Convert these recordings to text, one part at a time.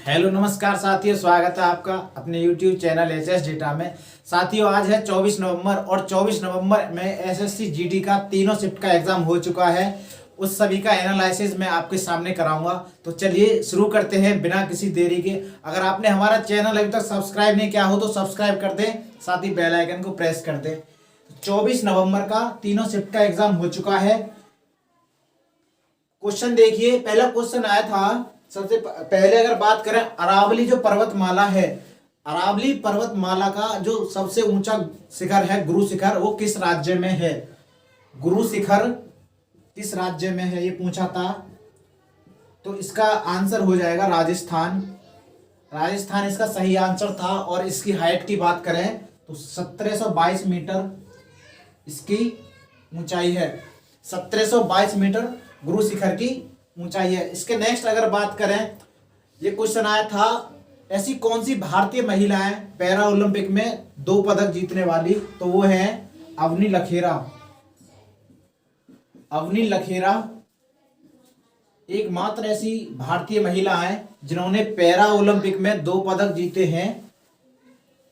Hello नमस्कार साथियों, स्वागत है आपका अपने YouTube चैनल एचएस डेटा में। साथियों आज है 24 नवंबर और 24 नवंबर में एसएससी जीडी का तीनों शिफ्ट का एग्जाम हो चुका है। उस सभी का एनालिसिस मैं आपके सामने कराऊंगा। तो चलिए शुरू करते हैं बिना किसी देरी के। अगर आपने हमारा चैनल अभी तक सब्सक्राइब नहीं किया हो तो सब्सक्राइब कर दें, साथ ही बेल आइकन को प्रेस कर दें। 24 नवंबर का तीनों शिफ्ट का एग्जाम हो चुका है। क्वेश्चन देखिए, पहला क्वेश्चन आया था। सबसे पहले अगर बात करें, अरावली जो पर्वतमाला है, अरावली पर्वतमाला का जो सबसे ऊंचा शिखर है गुरु शिखर, वो किस राज्य में है? गुरु शिखर किस राज्य में है, ये पूछा था। तो इसका आंसर हो जाएगा राजस्थान। राजस्थान इसका सही आंसर था। और इसकी हाइट की बात करें तो 1722 मीटर इसकी ऊंचाई है। 1722 मीटर गुरु शिखर की ऊंचाई है। इसके नेक्स्ट अगर बात करें, ये क्वेश्चन आया था, ऐसी कौन सी भारतीय महिलाएं पैरा ओलंपिक में 2 पदक जीतने वाली? तो वो है अवनी लखेरा। अवनी लखेरा एकमात्र ऐसी भारतीय महिला है जिन्होंने पैरा ओलंपिक में 2 पदक जीते हैं।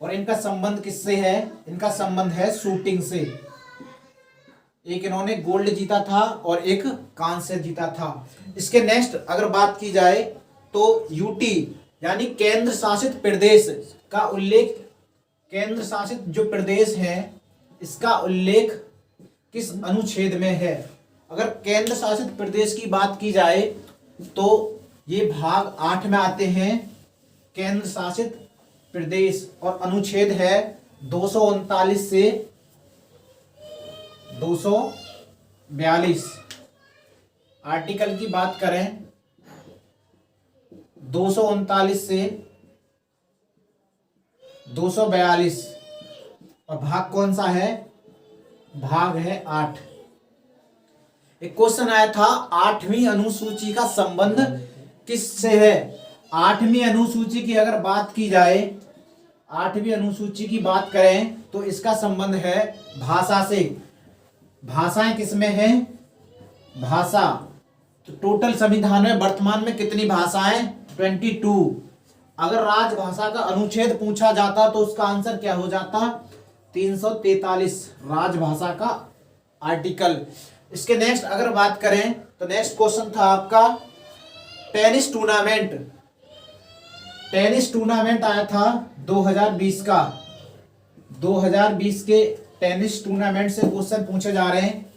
और इनका संबंध किससे है? इनका संबंध है शूटिंग से। एक इन्होंने गोल्ड जीता था और एक कांस्य जीता था। इसके नेक्स्ट अगर बात की जाए तो यूटी यानी केंद्र शासित प्रदेश का उल्लेख, केंद्र शासित जो प्रदेश है इसका उल्लेख किस अनुच्छेद में है? अगर केंद्र शासित प्रदेश की बात की जाए तो ये भाग 8 में आते हैं, केंद्र शासित प्रदेश, और अनुच्छेद है 239 से 242। आर्टिकल की बात करें 239 से 242। और भाग कौन सा है? भाग है 8। एक क्वेश्चन आया था, 8वीं अनुसूची का संबंध किससे है? 8वीं अनुसूची की अगर बात की जाए, 8वीं अनुसूची की बात करें तो इसका संबंध है भाषा से। भाषाएं किसमें है? भाषा। तो टोटल संविधान में वर्तमान में कितनी भाषाएं? 22। अगर राजभाषा का अनुच्छेद पूछा जाता तो उसका आंसर क्या हो जाता? 343 राजभाषा का आर्टिकल। इसके नेक्स्ट अगर बात करें तो नेक्स्ट क्वेश्चन था आपका टेनिस टूर्नामेंट। टेनिस टूर्नामेंट आया था 2020 का। 2020 के टेनिस टूर्नामेंट से क्वेश्चन पूछे जा रहे हैं,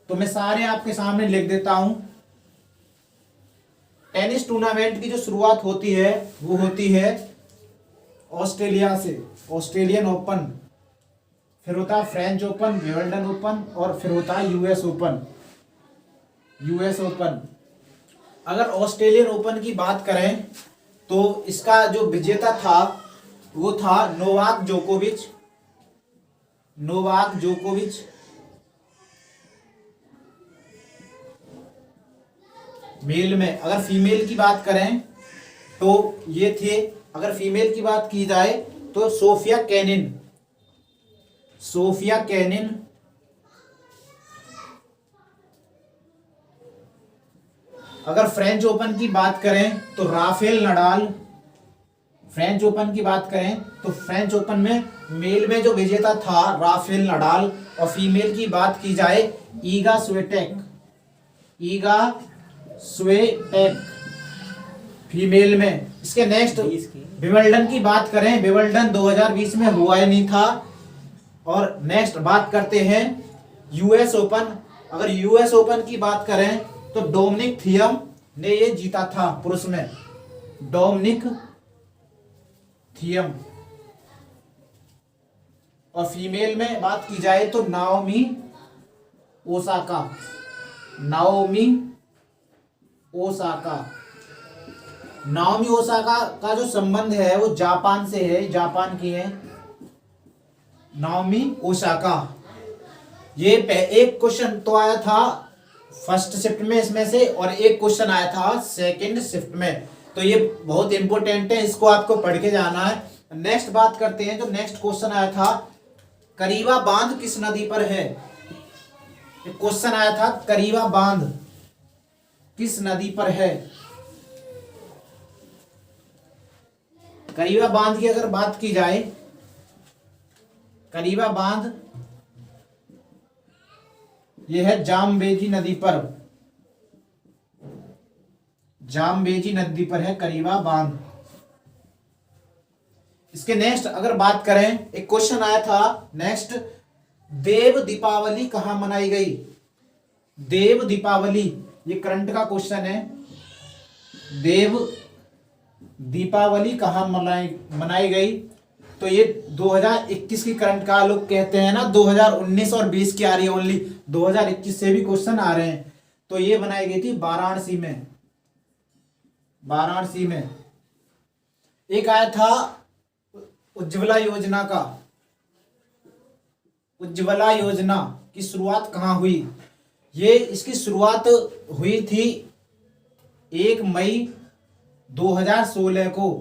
तो मैं सारे आपके सामने लिख देता हूं। टेनिस टूर्नामेंट की जो शुरुआत होती है वो होती है ऑस्ट्रेलिया से, ऑस्ट्रेलियन ओपन, फिर होता है फ्रेंच ओपन, विंबलडन ओपन, और फिर होता है यूएस ओपन। US open. अगर ऑस्ट्रेलियन ओपन की बात करें तो इसका जो विजेता था वो था नोवाक जोकोविच। नोवाक जोकोविच। मेल में। अगर फीमेल की बात करें तो ये थे, अगर फीमेल की बात की जाए तो सोफिया केनिन। Sofia Kenin. अगर फ्रेंच ओपन की बात करें तो राफेल नडाल। फ्रेंच ओपन की बात करें तो फ्रेंच ओपन में मेल में जो विजेता था राफेल नडाल, और फीमेल की बात की जाए ईगा स्वेटेक। ईगा स्वेटेक फीमेल में। इसके नेक्स्ट विंबलडन की बात करें, विंबलडन 2020 में हुआ ही नहीं था। और नेक्स्ट बात करते हैं यूएस ओपन। अगर यूएस ओपन की बात करें तो डोमिनिक थियम ने ये जीता था पुरुष में। Dominic Thiem. और फीमेल में बात की जाए तो Naomi Osaka. Naomi Osaka. Naomi Osaka का जो संबंध है वो जापान से है, जापान की है नाओमी ओसाका। ये एक क्वेश्चन तो आया था फर्स्ट शिफ्ट में इसमें से, और एक क्वेश्चन आया था सेकंड शिफ्ट में। तो ये बहुत इंपॉर्टेंट है, इसको आपको पढ़ के जाना है। नेक्स्ट बात करते हैं, जो नेक्स्ट क्वेश्चन आया था, करीबा बांध किस नदी पर है? क्वेश्चन आया था, करीबा बांध किस नदी पर है? करीबा बांध की अगर बात की जाए, करीबा बांध यह है जामबेजी नदी पर, जामबेजी नदी पर है करीबा बांध। इसके नेक्स्ट अगर बात करें, एक क्वेश्चन आया था नेक्स्ट, देव दीपावली कहां मनाई गई? देव दीपावली, ये करंट का क्वेश्चन है। देव दीपावली कहां मनाई गई? तो ये 2021 की करंट का, लोग कहते हैं ना 2019 और 20 की आ रही है ओनली, 2021 से भी क्वेश्चन आ रहे हैं। तो ये बनाई गई थी वाराणसी में, वाराणसी में। एक आया था उज्ज्वला योजना का, उज्ज्वला योजना की शुरुआत कहां हुई? ये इसकी शुरुआत हुई थी 1 मई 2016 को।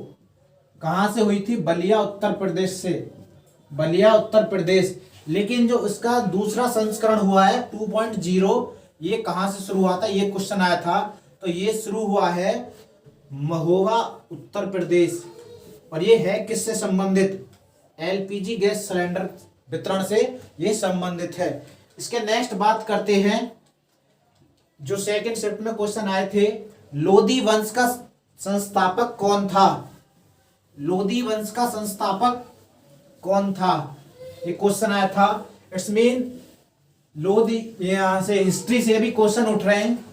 कहां से हुई थी? बलिया उत्तर प्रदेश से, बलिया उत्तर प्रदेश। लेकिन जो इसका दूसरा संस्करण हुआ है 2.0, ये कहां से शुरू हुआ था? ये क्वेश्चन आया था। तो ये शुरू हुआ है महोबा उत्तर प्रदेश, और ये है किससे संबंधित? एलपीजी गैस सिलेंडर वितरण से ये संबंधित है। इसके नेक्स्ट बात करते हैं, जो सेकंड शिफ्ट में क्वेश्चन आए थे, लोधी वंश का संस्थापक कौन था? लोधी वंश का संस्थापक कौन था? ये क्वेश्चन आया था। इट्स मीन लोधी, यहां से हिस्ट्री से भी क्वेश्चन उठ रहे हैं।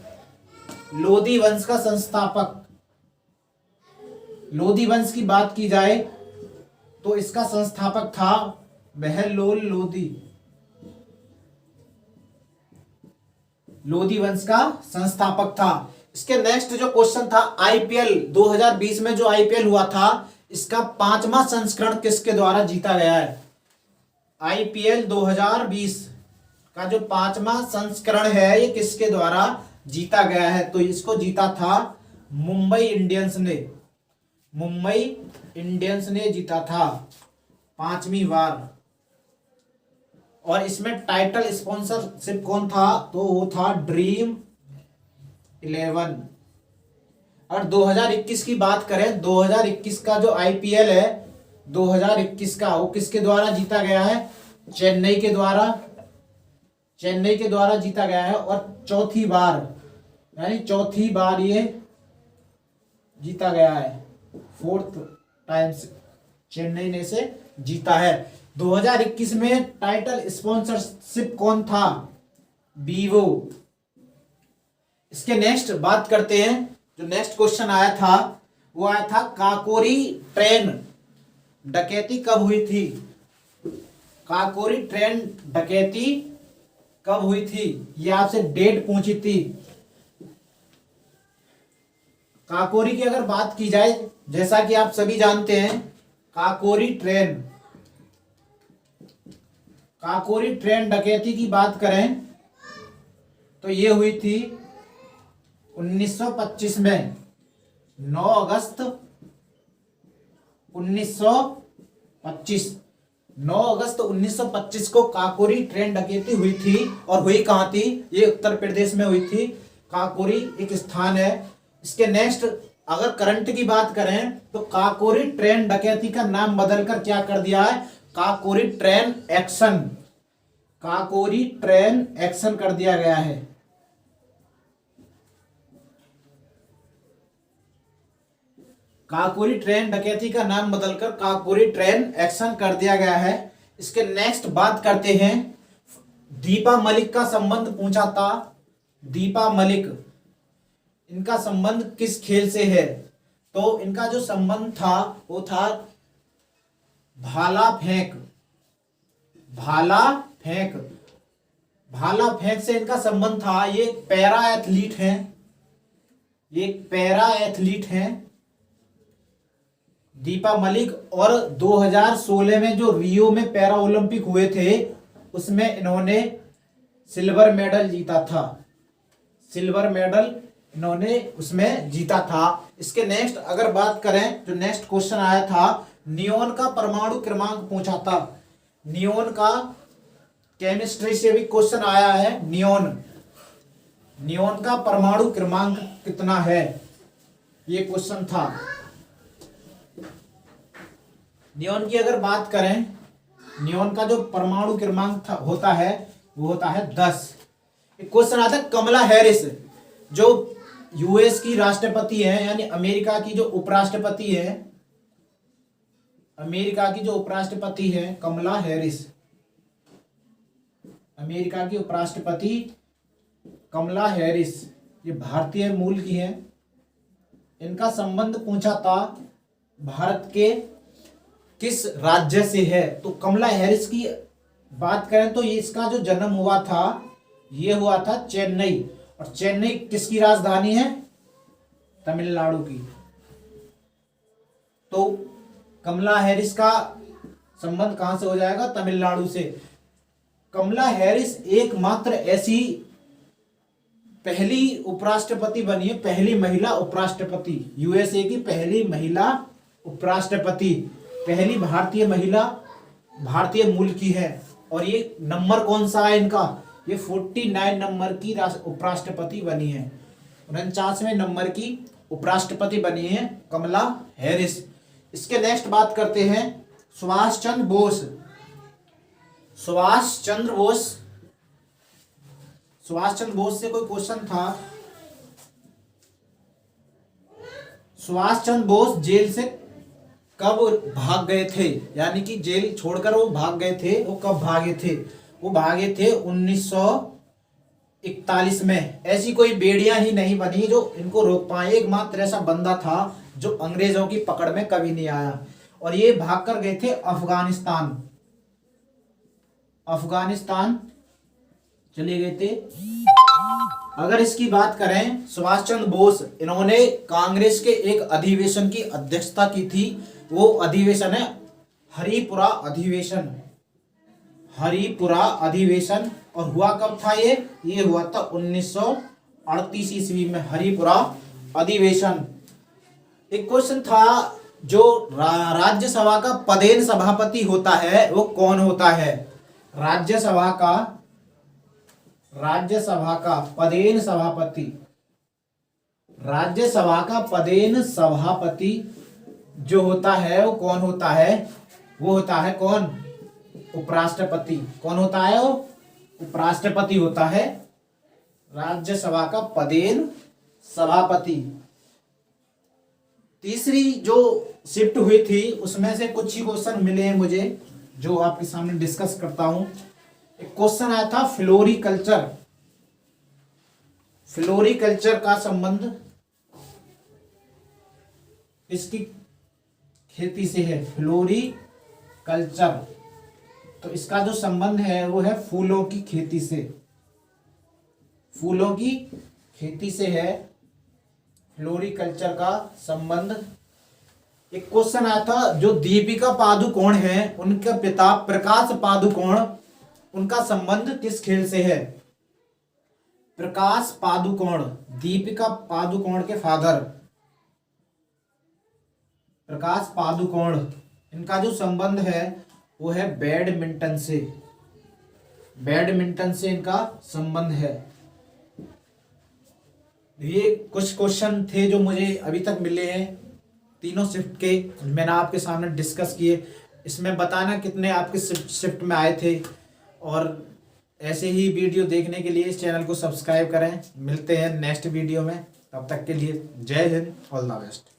लोधी वंश का संस्थापक, लोधी वंश की बात की जाए तो इसका संस्थापक था बहलोल लोधी। लोधी वंश का संस्थापक था। इसके नेक्स्ट जो क्वेश्चन था, आईपीएल 2020 में जो आईपीएल हुआ था, इसका 5वां संस्करण किसके द्वारा जीता गया है? आईपीएल 2020 का जो 5वां संस्करण है, ये किसके द्वारा जीता गया है? तो इसको जीता था मुंबई इंडियंस ने, मुंबई इंडियंस ने जीता था 5वीं बार। और इसमें टाइटल स्पॉन्सरशिप कौन था? तो वो था ड्रीम 11। और 2021 की बात करें, 2021 का जो आईपीएल है 2021 का, वो किसके द्वारा जीता गया है? चेन्नई के द्वारा, चेन्नई के द्वारा जीता गया है। और चौथी बार, यानी चौथी बार ये जीता गया है, 4th टाइम्स चेन्नई ने से जीता है। 2021 में टाइटल स्पॉन्सरशिप कौन था? वीवो। इसके नेक्स्ट बात करते हैं, जो नेक्स्ट क्वेश्चन आया था वो आया था, काकोरी ट्रेन डकैती कब हुई थी? काकोरी ट्रेन डकैती कब हुई थी? ये आपसे डेट पूछी थी। काकोरी की अगर बात की जाए, जैसा कि आप सभी जानते हैं, काकोरी ट्रेन डकैती की बात करें तो ये हुई थी 1925 में, 9 अगस्त 1925, 9 अगस्त 1925 को काकोरी ट्रेन डकैती हुई थी। और हुई कहाँ थी? ये उत्तर प्रदेश में हुई थी। काकोरी एक स्थान है। इसके नेक्स्ट अगर करंट की बात करें तो काकोरी ट्रेन डकैती का नाम बदलकर क्या कर दिया है? Kakori train action, Kakori train action कर दिया गया है। काकोरी ट्रेन डकैती का नाम बदलकर काकोरी ट्रेन एक्शन कर दिया गया है। इसके नेक्स्ट बात करते हैं, दीपा मलिक का संबंध पूछा था। दीपा मलिक, इनका संबंध किस खेल से है? तो इनका जो संबंध था वो था भाला फेंक, भाला फेंक, भाला फेंक से इनका संबंध था। ये पैरा एथलीट हैं, ये पैरा एथलीट हैं दीपा मलिक। और 2016 में जो रियो में पैरा ओलंपिक हुए थे, उसमें इन्होंने सिल्वर मेडल जीता था, सिल्वर मेडल इन्होंने उसमें जीता था। इसके नेक्स्ट अगर बात करें, जो नेक्स्ट क्वेश्चन आया था, नियोन का परमाणु क्रमांक पूछा था। नियोन का केमिस्ट्री से भी क्वेश्चन आया है। नियोन का परमाणु क्रमांक कितना है? ये क्वेश्चन था। नियोन की अगर बात करें, नियोन का जो परमाणु क्रमांक होता है वो होता है 10। एक क्वेश्चन आता है, कमला हैरिस जो यूएस की राष्ट्रपति है, यानी अमेरिका की जो उपराष्ट्रपति है, अमेरिका की जो उपराष्ट्रपति है कमला हैरिस, अमेरिका की उपराष्ट्रपति कमला हैरिस, ये भारतीय मूल की है। इनका संबंध पूछा था भारत के किस राज्य से है, तो कमला हैरिस की बात करें तो ये इसका जो जन्म हुआ था ये हुआ था चेन्नई, और चेन्नई किसकी राजधानी है, तमिलनाडु की। तो कमला हैरिस का संबंध कहां से हो जाएगा, तमिलनाडु से। कमला हैरिस एकमात्र ऐसी पहली उपराष्ट्रपति बनी है, पहली महिला उपराष्ट्रपति, यूएसए की पहली महिला उपराष्ट्रपति, पहली भारतीय महिला, भारतीय मूल की है। और ये नंबर कौन सा है इनका, ये 49 नंबर की उपराष्ट्रपति बनी है, 49वें नंबर की उपराष्ट्रपति बनी है कमला हैरिस। इसके नेक्स्ट बात करते हैं सुभाष चंद्र बोस। सुभाष चंद्र बोस, सुभाष चंद्र बोस से कोई क्वेश्चन था, सुभाष चंद्र बोस जेल से कब भाग गए थे, यानी कि जेल छोड़कर वो भाग गए थे, वो कब भागे थे, वो भागे थे 1941 में। ऐसी कोई बेड़ियां ही नहीं बनी जो इनको रोक पाए, एकमात्र ऐसा बंदा था जो अंग्रेजों की पकड़ में कभी नहीं आया, और ये भाग कर गए थे अफगानिस्तान, अफगानिस्तान चले गए थे। अगर इसकी बात करें सुभाष चंद्र बोस, इन्होंने कांग्रेस के एक अधिवेशन की अध्यक्षता की थी, वो अधिवेशन है हरिपुरा अधिवेशन, हरिपुरा अधिवेशन। और हुआ कब था ये हुआ था 1938 ईस्वी में, हरिपुरा अधिवेशन। एक क्वेश्चन था, जो राज्यसभा का पदेन सभापति होता है वो कौन होता है, राज्यसभा का पदेन सभापति, राज्यसभा का पदेन सभापति जो होता है वो कौन होता है, वो होता है कौन, उपराष्ट्रपति। कौन होता है वो, उपराष्ट्रपति होता है राज्यसभा का पदेन सभापति। तीसरी जो शिफ्ट हुई थी उसमें से कुछ ही क्वेश्चन मिले हैं मुझे, जो आपके सामने डिस्कस करता हूं। एक क्वेश्चन आया था फ्लोरिकल्चर, फ्लोरिकल्चर का संबंध इसकी खेती से है, फ्लोरिकल्चर, तो इसका जो संबंध है वो है फूलों की खेती से, फूलों की खेती से है फ्लोरिकल्चर का संबंध। एक क्वेश्चन आया था, जो दीपिका पादुकोण है उनके पिता प्रकाश पादुकोण, उनका संबंध किस खेल से है, प्रकाश पादुकोण, दीपिका पादुकोण के फादर प्रकाश पादुकोण, इनका जो संबंध है वो है बैडमिंटन से, बैडमिंटन से इनका संबंध है। ये कुछ क्वेश्चन थे जो मुझे अभी तक मिले हैं तीनों शिफ्ट के, मैंने आपके सामने डिस्कस किए। इसमें बताना कितने आपके शिफ्ट में आए थे, और ऐसे ही वीडियो देखने के लिए इस चैनल को सब्सक्राइब करें। मिलते हैं नेक्स्ट वीडियो में, तब तक के लिए जय हिंद, ऑल द बेस्ट।